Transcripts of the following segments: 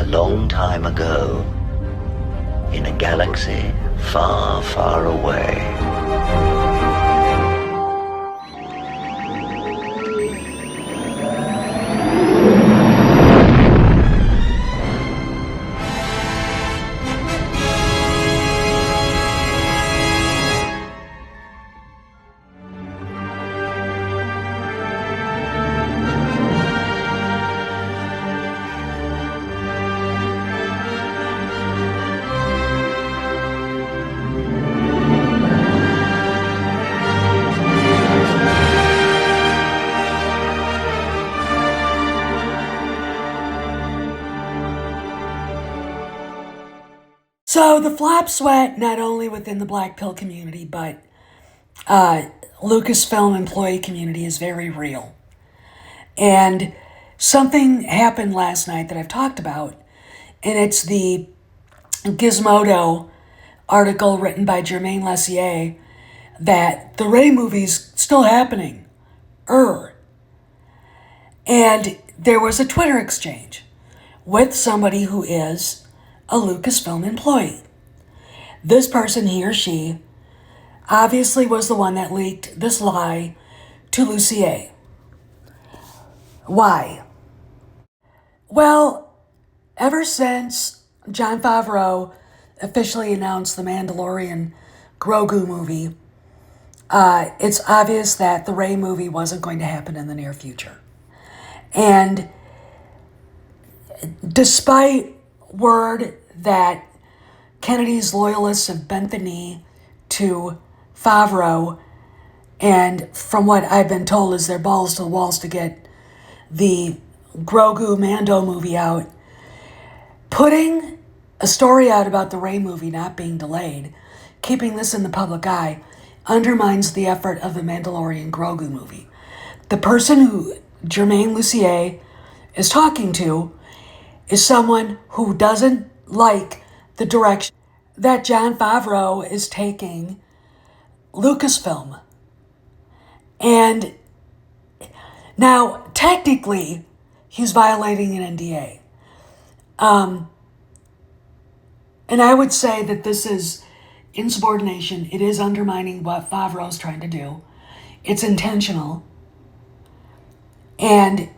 long time ago, in a galaxy far, far away. So the flap sweat, not only within the Black Pill community, but Lucasfilm employee community is very real. And something happened last night that I've talked about, and it's the Gizmodo article written by Germain Lessier that the Rey movie's still happening. And there was a Twitter exchange with somebody who is a Lucasfilm employee. This person, he or she, obviously was the one that leaked this lie to Lucier. Why? Well, ever since Jon Favreau officially announced the Mandalorian Grogu movie, it's obvious that the Rey movie wasn't going to happen in the near future. And despite word that Kennedy's loyalists have bent the knee to Favreau, and from what I've been told is their balls to the walls to get the Grogu Mando movie out, putting a story out about the Rey movie not being delayed, keeping this in the public eye, undermines the effort of the Mandalorian Grogu movie. The person who Germain Lucier is talking to is someone who doesn't like the direction that Jon Favreau is taking Lucasfilm. And now, technically, he's violating an NDA. And I would say that this is insubordination. It is undermining what Favreau's trying to do. It's intentional. And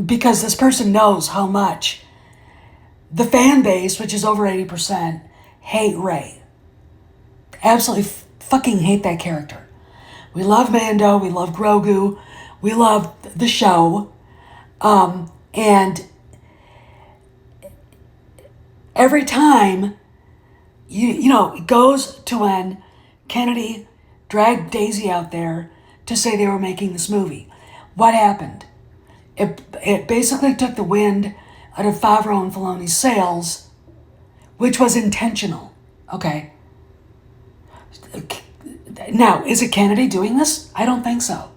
because this person knows how much the fan base, which is over 80%, hate Rey. Absolutely fucking hate that character. We love Mando, we love Grogu, we love the show, and every time, it goes to when Kennedy dragged Daisy out there to say they were making this movie. What happened? It basically took the wind out of Favreau and Filoni's sails, which was intentional. Okay. Now, is it Kennedy doing this? I don't think so.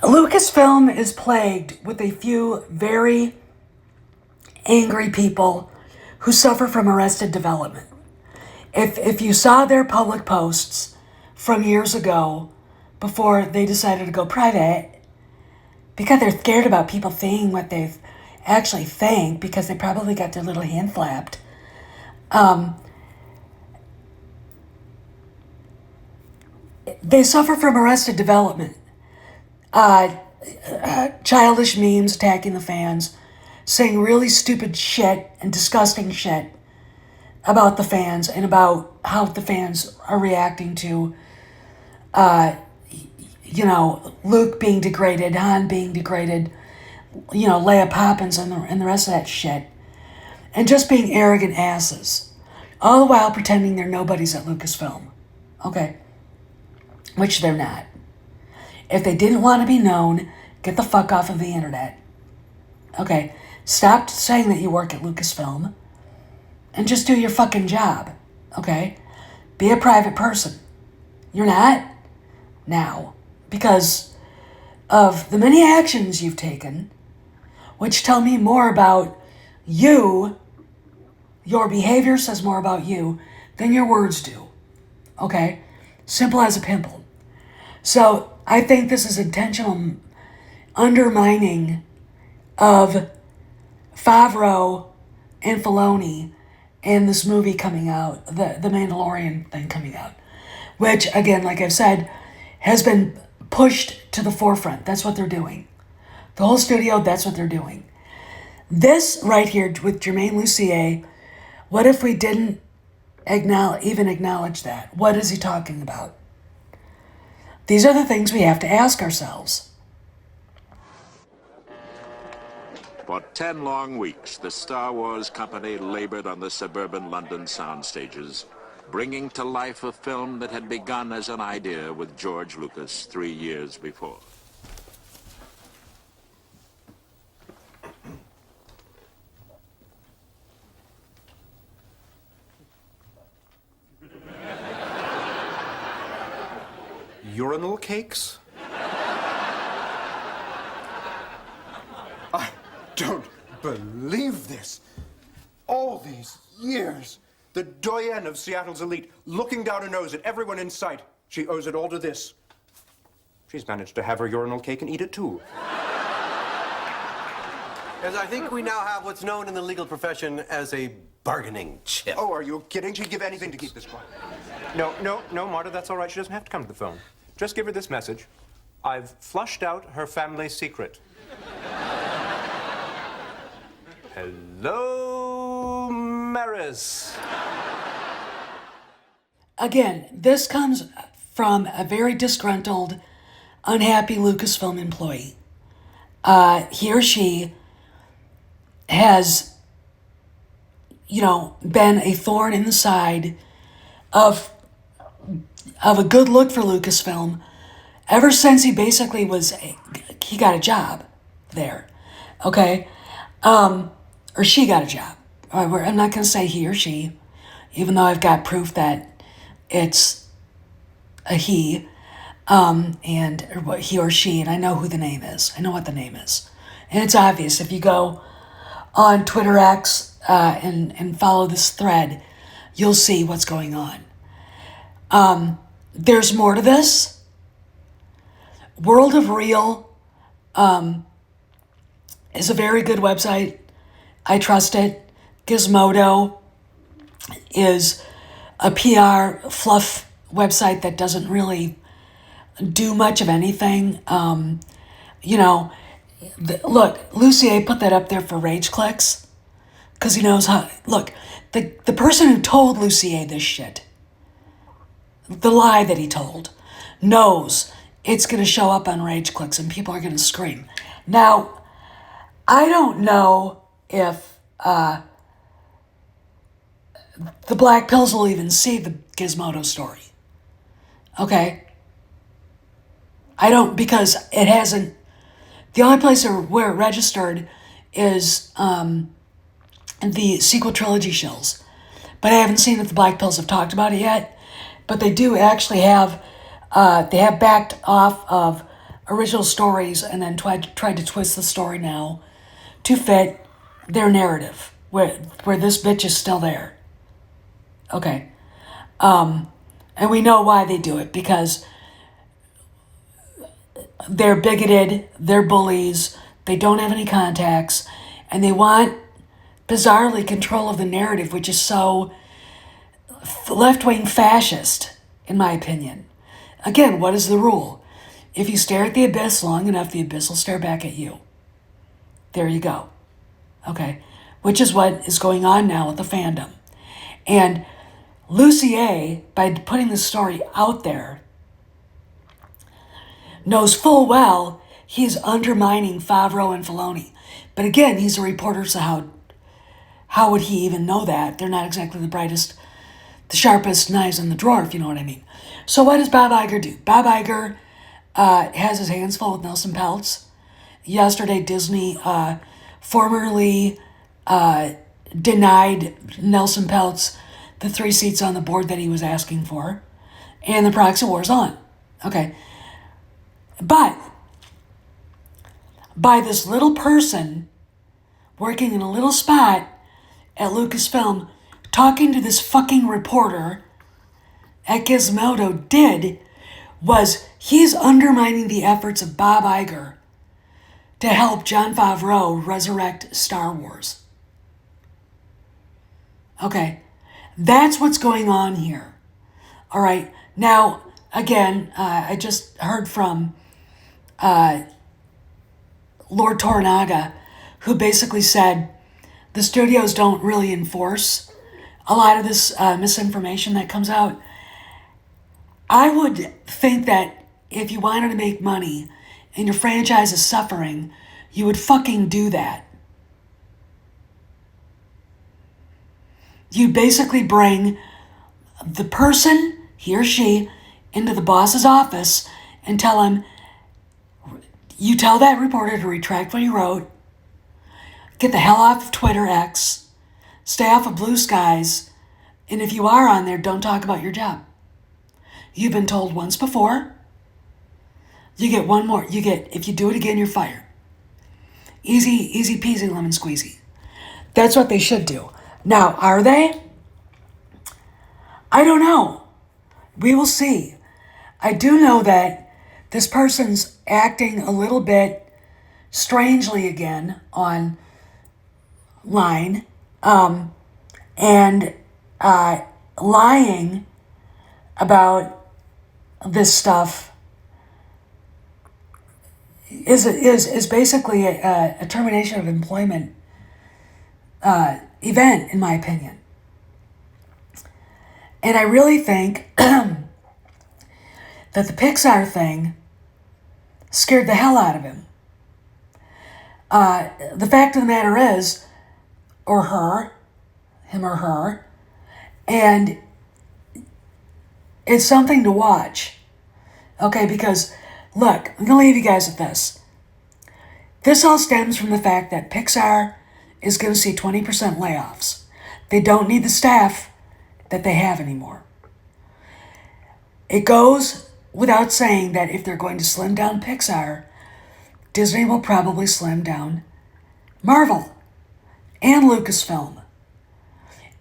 Lucasfilm is plagued with a few very angry people who suffer from arrested development. If you saw their public posts from years ago, before they decided to go private, because they're scared about people seeing what they actually think, because they probably got their little hand flapped. They suffer from arrested development. Childish memes attacking the fans, saying really stupid shit and disgusting shit about the fans and about how the fans are reacting to Luke being degraded, Han being degraded, Leia Poppins and the rest of that shit. And just being arrogant asses. All the while pretending they're nobodies at Lucasfilm. Okay? Which they're not. If they didn't want to be known, get the fuck off of the internet. Okay? Stop saying that you work at Lucasfilm and just do your fucking job. Okay? Be a private person. You're not? Now. Because of the many actions you've taken, which tell me more about you, your behavior says more about you than your words do. Okay? Simple as a pimple. So I think this is intentional undermining of Favreau and Filoni and this movie coming out, the Mandalorian thing coming out, which, again, like I've said, has been pushed to the forefront. That's what they're doing. The whole studio, that's what they're doing. This right here with Jermaine Lussier, what if we didn't even acknowledge that? What is he talking about? These are the things we have to ask ourselves. For 10 long weeks, the Star Wars company labored on the suburban London sound stages, bringing to life a film that had begun as an idea with George Lucas 3 years before. Urinal cakes? I don't believe this. All these years, the doyenne of Seattle's elite, looking down her nose at everyone in sight. She owes it all to this. She's managed to have her urinal cake and eat it too. As I think we now have what's known in the legal profession as a bargaining chip. Oh, are you kidding? She'd give anything to keep this quiet. No, Marta, that's all right. She doesn't have to come to the phone. Just give her this message. I've flushed out her family secret. Hello, Maris. Again, this comes from a very disgruntled, unhappy Lucasfilm employee. He or she has, been a thorn in the side of a good look for Lucasfilm ever since he basically he got a job there, okay? Or she got a job. I'm not going to say he or she, even though I've got proof that it's a he, and he or she, and I know who the name is. I know what the name is. And it's obvious. If you go on Twitter X and follow this thread, you'll see what's going on. There's more to this. World of Real is a very good website. I trust it. Gizmodo is a PR fluff website that doesn't really do much of anything. Look, Lussier put that up there for rage clicks because he knows how. Look, the person who told Lussier this shit, the lie that he told, knows it's going to show up on rage clicks and people are going to scream. Now, I don't know if the Black Pills will even see the Gizmodo story. Okay? I don't, because it hasn't. The only place where it registered is the sequel trilogy shills. But I haven't seen if the Black Pills have talked about it yet. But they do actually have, they have backed off of original stories and then tried to twist the story now to fit their narrative, where this bitch is still there. Okay. And we know why they do it, because they're bigoted, they're bullies, they don't have any contacts, and they want, bizarrely, control of the narrative, which is so left-wing fascist, in my opinion. Again, what is the rule? If you stare at the abyss long enough, the abyss will stare back at you. There you go. Okay? Which is what is going on now with the fandom. And Lussier, by putting the story out there, knows full well he's undermining Favreau and Filoni. But again, he's a reporter, so how would he even know that? They're not exactly the brightest, the sharpest knives in the drawer, if you know what I mean. So what does Bob Iger do? Bob Iger has his hands full with Nelson Peltz. Yesterday, Disney formally denied Nelson Peltz the 3 seats on the board that he was asking for. And the proxy war's on. Okay. But by this little person working in a little spot at Lucasfilm talking to this fucking reporter at Gizmodo was he's undermining the efforts of Bob Iger to help Jon Favreau resurrect Star Wars. Okay, that's what's going on here. All right, now, again, I just heard from Lord Toranaga, who basically said the studios don't really enforce a lot of this misinformation that comes out. I would think that if you wanted to make money and your franchise is suffering, you would fucking do that. You basically bring the person, he or she, into the boss's office and tell him, you tell that reporter to retract what he wrote, get the hell off of Twitter X, stay off of Blue Skies, and if you are on there, don't talk about your job. You've been told once before. You get one more. If you do it again, you're fired. Easy peasy lemon squeezy. That's what they should do. Now, are they? I don't know. We will see. I do know that this person's acting a little bit strangely again online, and lying about this stuff is basically a termination of employment event, in my opinion. And I really think that the Pixar thing scared the hell out of him. The fact of the matter is, or her, him or her, and it's something to watch. Okay, because, look, I'm going to leave you guys with this. This all stems from the fact that Pixar is going to see 20% layoffs. They don't need the staff that they have anymore. It goes without saying that if they're going to slim down Pixar, Disney will probably slim down Marvel and Lucasfilm.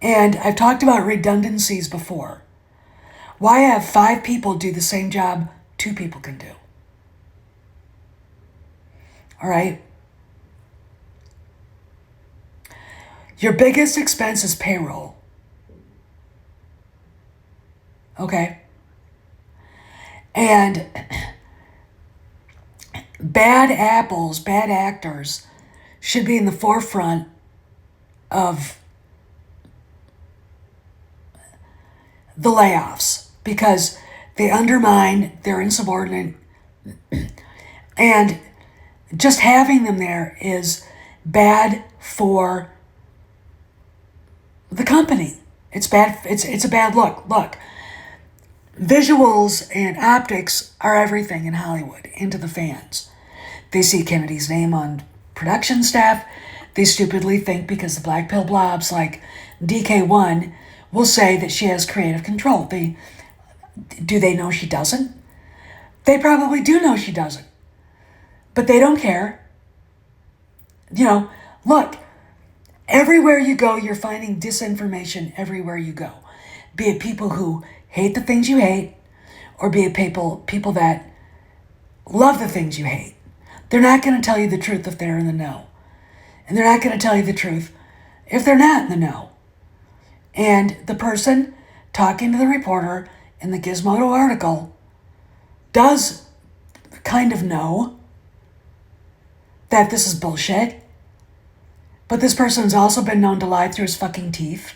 And I've talked about redundancies before. Why have 5 people do the same job 2 people can do? All right? Your biggest expense is payroll. Okay? And bad apples, bad actors should be in the forefront of the layoffs because they undermine their insubordinate, and just having them there is bad for the company. It's bad. It's a bad look. Look, visuals and optics are everything in Hollywood, and to the fans. They see Kennedy's name on production staff. They stupidly think because the black pill blobs like DK1 will say that she has creative control. Do they know she doesn't? They probably do know she doesn't. But they don't care. You know, look, everywhere you go, you're finding disinformation everywhere you go. Be it people who hate the things you hate, or be it people that love the things you hate. They're not going to tell you the truth if they're in the know. And they're not going to tell you the truth if they're not in the know. And the person talking to the reporter in the Gizmodo article does kind of know that this is bullshit. But this person's also been known to lie through his fucking teeth.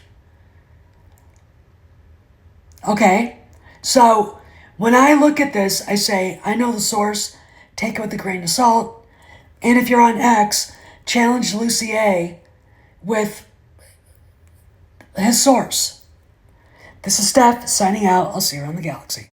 Okay? So, when I look at this, I say, I know the source, take it with a grain of salt. And if you're on X, challenge Lucier with his source. This is Steph, signing out. I'll see you around the galaxy.